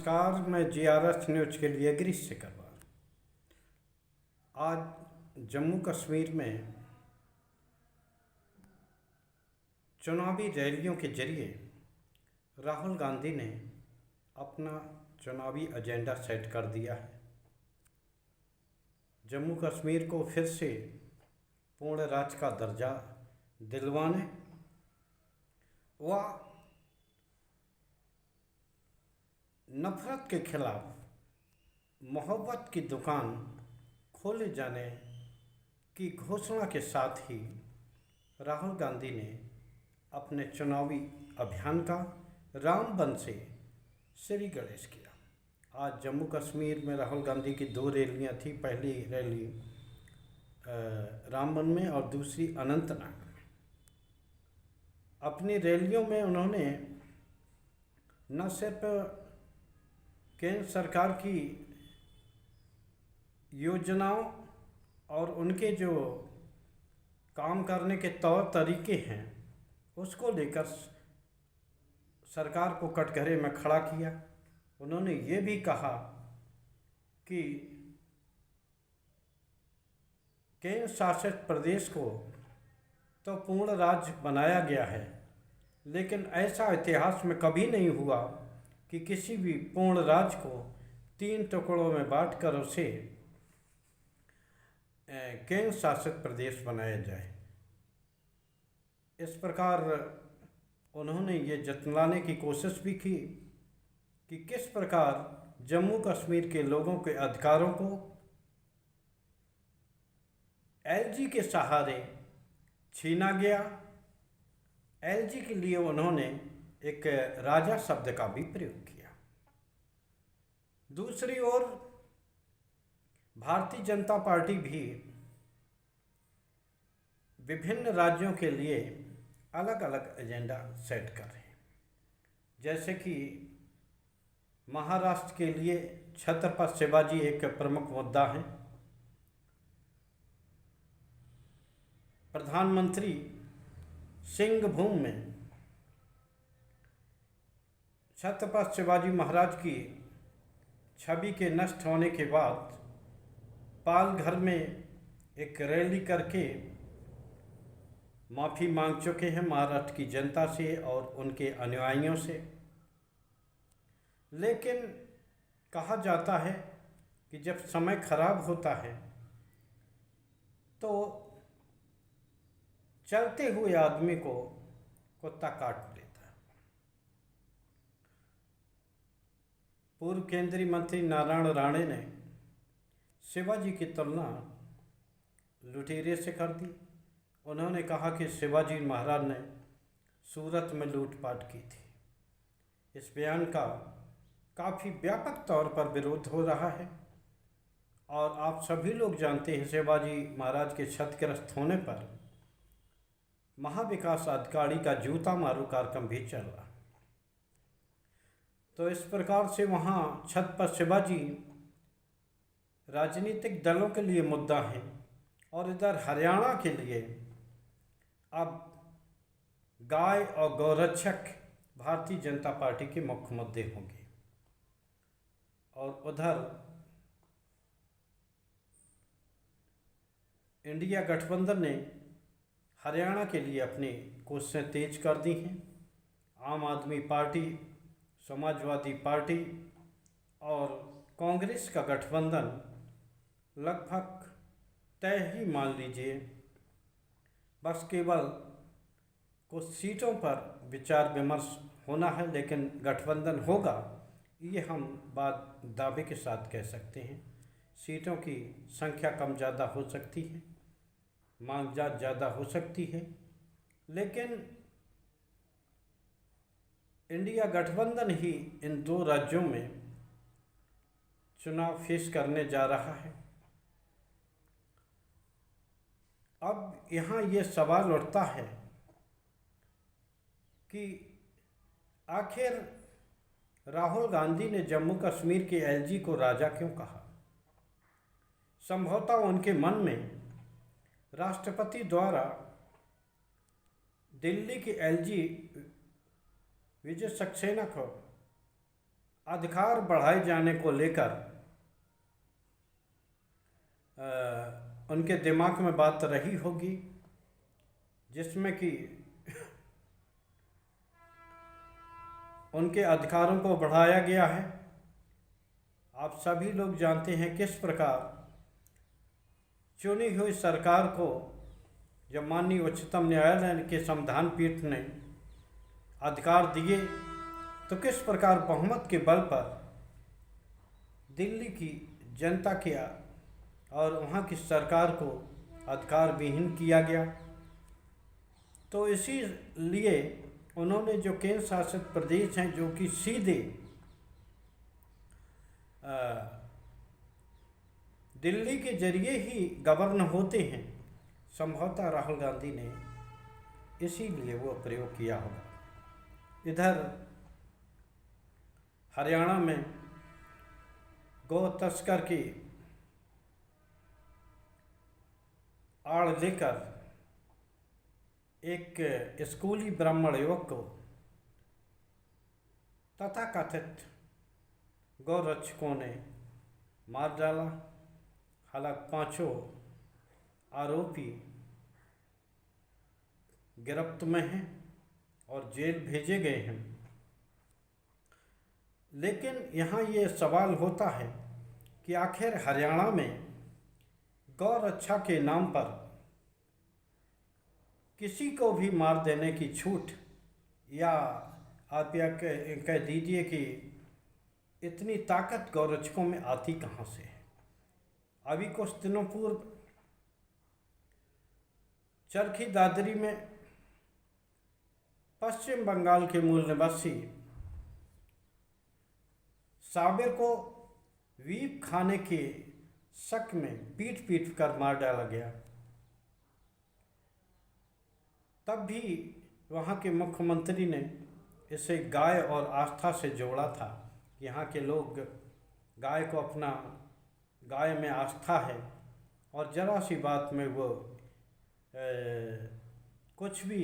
नमस्कार, मैं GRS news के लिए गिरीश सिकरवार। आज जम्मू कश्मीर में चुनावी रैलियों के जरिए राहुल गांधी ने अपना चुनावी एजेंडा सेट कर दिया है। जम्मू कश्मीर को फिर से पूर्ण राज्य का दर्जा दिलवाने व नफरत के खिलाफ मोहब्बत की दुकान खोले जाने की घोषणा के साथ ही राहुल गांधी ने अपने चुनावी अभियान का रामबन से श्री गणेश किया। आज जम्मू कश्मीर में राहुल गांधी की दो रैलियां थी। पहली रैली रामबन में और दूसरी अनंतनाग में। अपनी रैलियों में उन्होंने न सिर्फ केंद्र सरकार की योजनाओं और उनके जो काम करने के तौर तरीके हैं उसको लेकर सरकार को कटघरे में खड़ा किया। उन्होंने ये भी कहा कि केंद्र शासित प्रदेश को तो पूर्ण राज्य बनाया गया है, लेकिन ऐसा इतिहास में कभी नहीं हुआ कि किसी भी पूर्ण राज्य को 3 टुकड़ों में बांटकर उसे केंद्र शासित प्रदेश बनाया जाए। इस प्रकार उन्होंने ये जतलाने की कोशिश भी की कि किस प्रकार जम्मू कश्मीर के लोगों के अधिकारों को एलजी के सहारे छीना गया। एलजी के लिए उन्होंने एक राजा शब्द का भी प्रयोग किया। दूसरी ओर भारतीय जनता पार्टी भी विभिन्न राज्यों के लिए अलग अलग एजेंडा सेट कर रहे हैं। जैसे कि महाराष्ट्र के लिए छत्रपति शिवाजी एक प्रमुख मुद्दा है। प्रधानमंत्री सिंहभूम में छत्रपति शिवाजी महाराज की छवि के नष्ट होने के बाद पालघर में एक रैली करके माफ़ी मांग चुके हैं महाराष्ट्र की जनता से और उनके अनुयायियों से। लेकिन कहा जाता है कि जब समय खराब होता है तो चलते हुए आदमी को कुत्ता काट लेता है। पूर्व केंद्रीय मंत्री नारायण राणे ने शिवाजी की तुलना लुटेरे से कर दी। उन्होंने कहा कि शिवाजी महाराज ने सूरत में लूटपाट की थी। इस बयान का काफ़ी व्यापक तौर पर विरोध हो रहा है और आप सभी लोग जानते हैं शिवाजी महाराज के क्षतिग्रस्त होने पर महाविकास अधिकारी का जूता मारू कार्यक्रम भी चल रहा। तो इस प्रकार से वहाँ छत्रपति शिवाजी राजनीतिक दलों के लिए मुद्दा है और इधर हरियाणा के लिए अब गाय और गौरक्षक भारतीय जनता पार्टी के मुख्य मुद्दे होंगे। और उधर इंडिया गठबंधन ने हरियाणा के लिए अपनी कोशिशें तेज कर दी हैं। आम आदमी पार्टी, समाजवादी पार्टी और कांग्रेस का गठबंधन लगभग तय ही मान लीजिए। बस केवल कुछ सीटों पर विचार विमर्श होना है, लेकिन गठबंधन होगा ये हम बात दावे के साथ कह सकते हैं। सीटों की संख्या कम ज़्यादा हो सकती है, मांग ज़्यादा हो सकती है, लेकिन इंडिया गठबंधन ही इन 2 राज्यों में चुनाव फेस करने जा रहा है। अब यहाँ ये सवाल उठता है कि आखिर राहुल गांधी ने जम्मू कश्मीर के एलजी को राजा क्यों कहा। संभवतः उनके मन में राष्ट्रपति द्वारा दिल्ली के एलजी विजय सक्सेना को अधिकार बढ़ाए जाने को लेकर उनके दिमाग में बात रही होगी, जिसमें कि उनके अधिकारों को बढ़ाया गया है। आप सभी लोग जानते हैं किस प्रकार चुनी हुई सरकार को जब माननीय उच्चतम न्यायालय के संविधान पीठ ने अधिकार दिए तो किस प्रकार बहुमत के बल पर दिल्ली की जनता के और वहाँ की सरकार को अधिकार विहीन किया गया। तो इसीलिए उन्होंने जो केंद्र शासित प्रदेश हैं जो कि सीधे दिल्ली के जरिए ही गवर्न होते हैं, संभवतः राहुल गांधी ने इसीलिए वो प्रयोग किया होगा। इधर हरियाणा में गौ तस्कर की आड़ लेकर एक स्कूली ब्राह्मण युवक को तथाकथित गौरक्षकों ने मार डाला। हालांकि पांचों आरोपी गिरफ्त में हैं और जेल भेजे गए हैं। लेकिन यहाँ ये सवाल होता है कि आखिर हरियाणा में गौरक्षा के नाम पर किसी को भी मार देने की छूट, या आप या कह दीजिए कि इतनी ताकत गौरक्षकों में आती कहाँ से है। अभी कुछ दिनों पूर्व चरखी दादरी में पश्चिम बंगाल के मूल निवासी साबिर को वीप खाने के शक में पीट पीट कर मार डाला गया। तब भी वहाँ के मुख्यमंत्री ने इसे गाय और आस्था से जोड़ा था कि यहाँ के लोग गाय को अपना, गाय में आस्था है और जरा सी बात में वो कुछ भी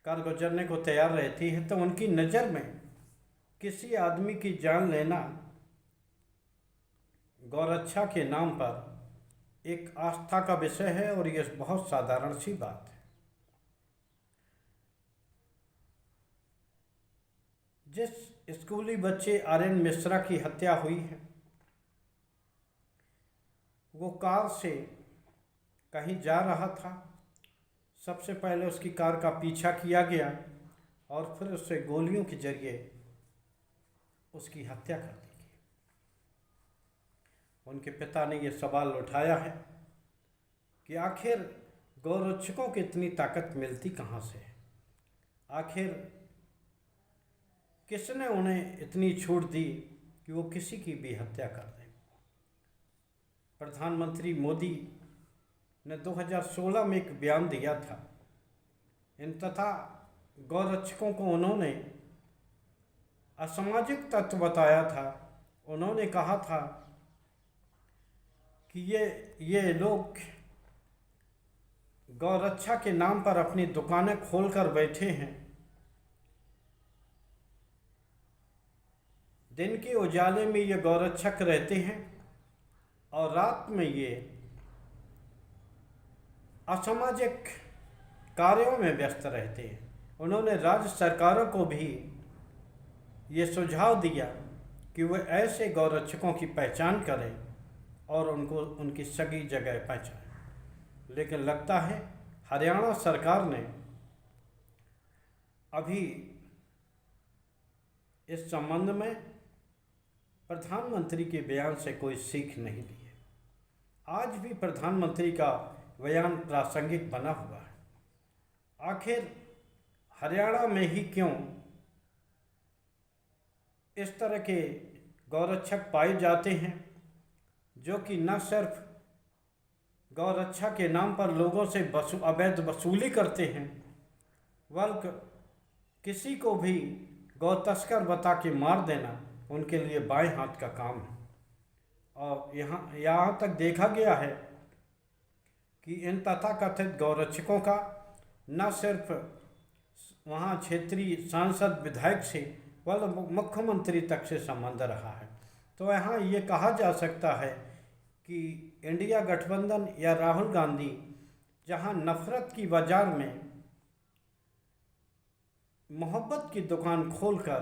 कर गुजरने को तैयार रहती है। तो उनकी नज़र में किसी आदमी की जान लेना गौरक्षा के नाम पर एक आस्था का विषय है और ये बहुत साधारण सी बात है। जिस स्कूली बच्चे आर्यन मिश्रा की हत्या हुई है, वो कार से कहीं जा रहा था। सबसे पहले उसकी कार का पीछा किया गया और फिर उससे गोलियों के जरिए उसकी हत्या कर दी गई। उनके पिता ने ये सवाल उठाया है कि आखिर गौरक्षकों को इतनी ताकत मिलती कहाँ से है, आखिर किसने उन्हें इतनी छूट दी कि वो किसी की भी हत्या कर दें। प्रधानमंत्री मोदी ने 2016 में एक बयान दिया था। इन तथा गौरक्षकों को उन्होंने असामाजिक तत्व बताया था। उन्होंने कहा था कि ये लोग गौरक्षा के नाम पर अपनी दुकानें खोलकर बैठे हैं। दिन के उजाले में ये गौरक्षक रहते हैं और रात में ये असामाजिक कार्यों में व्यस्त रहते हैं। उन्होंने राज्य सरकारों को भी ये सुझाव दिया कि वे ऐसे गौरक्षकों की पहचान करें और उनको उनकी सही जगह पहुँचाएं। लेकिन लगता है हरियाणा सरकार ने अभी इस संबंध में प्रधानमंत्री के बयान से कोई सीख नहीं ली है। आज भी प्रधानमंत्री का बयान प्रासंगिक बना हुआ है। आखिर हरियाणा में ही क्यों इस तरह के गौरक्षक पाए जाते हैं जो कि न सिर्फ गौरक्षा के नाम पर लोगों से अवैध वसूली करते हैं, बल्कि किसी को भी गौ तस्कर बता के मार देना उनके लिए बाएं हाथ का काम है। और यहाँ तक देखा गया है कि इन तथाकथित गौरक्षकों का न सिर्फ वहाँ क्षेत्रीय सांसद विधायक से मुख्यमंत्री तक से संबंध रहा है। तो यहाँ ये कहा जा सकता है कि इंडिया गठबंधन या राहुल गांधी जहाँ नफरत की बाजार में मोहब्बत की दुकान खोलकर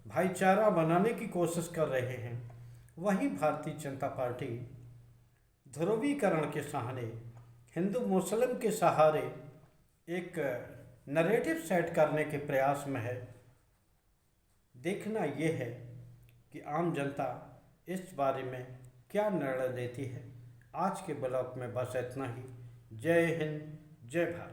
भाईचारा बनाने की कोशिश कर रहे हैं, वहीं भारतीय जनता पार्टी ध्रुवीकरण के सहारे, हिंदू मुस्लिम के सहारे एक नैरेटिव सेट करने के प्रयास में है। देखना ये है कि आम जनता इस बारे में क्या निर्णय लेती है। आज के ब्लॉग में बस इतना ही। जय हिंद, जय भारत।